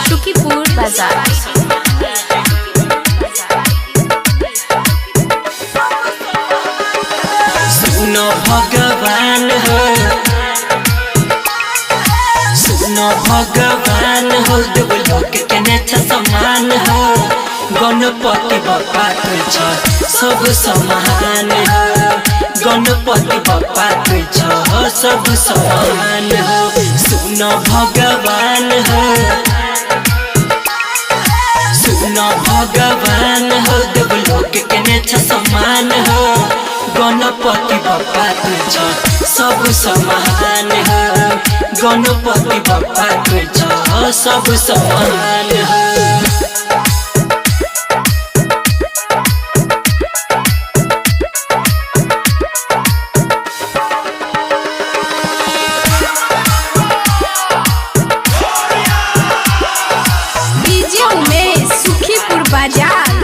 शुकीपुर बाजार। सुनो भगवान हो, सुनो भगवान हो, देवलोक के नेता समान हो। गणपति बप्पा तुझ सब समान हो, गणपति बप्पा तुझ सब समान हो। सुनो भगवान हो, सुनो भगवान हो, देवलोक के नेता समान हो। गणपति बप्पा तुझ सब समान हो, गणपति बप्पा तुझ सब समान हो। बाजार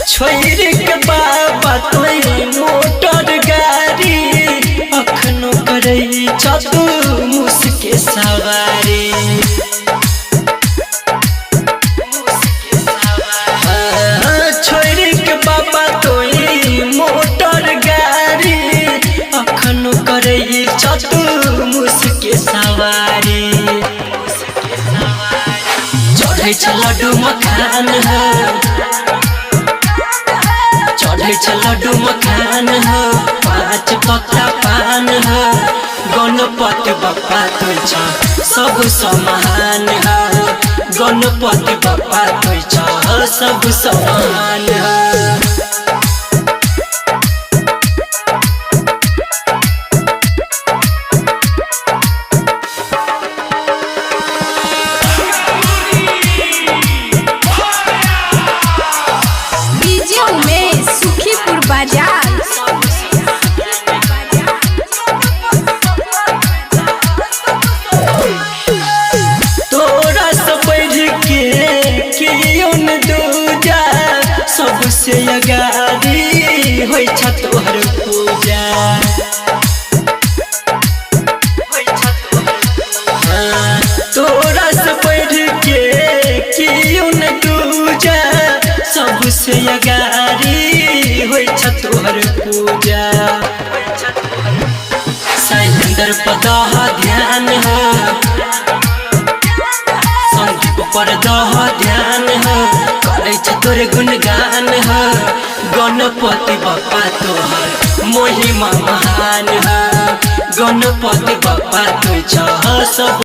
छोड़ के बाबा तोई मोटर गाड़ी अखनो करे छतु मुसके सवारी। छोड़ के बाबा तोई मोटर गाड़ी अखनो करे छतु मुसके सवारी। चढ़े छ लड्डू मखान हो, चढ़े छ लड्डू मखान हो, 5 पत्ता पान हो। गणपति बप्पा तुझ सब समान हो, गणपति बप्पा तुझ सब समान हो। बाजार तोरा से बढ़ के कियोन दूजा, सबसे अगाड़ी होई छ तोहर पूजा। तोरा से बढ़ के कियोन दूजा, सबसे अगाड़ी तोहर पूजा। सैंदर पदह ध्यान हो, संगीत पर दह ध्यान हो, करे छ तोर गुणगान हो। गणपति बप्पा तोहर महिमा महान हो, गणपति बप्पा तुझ सब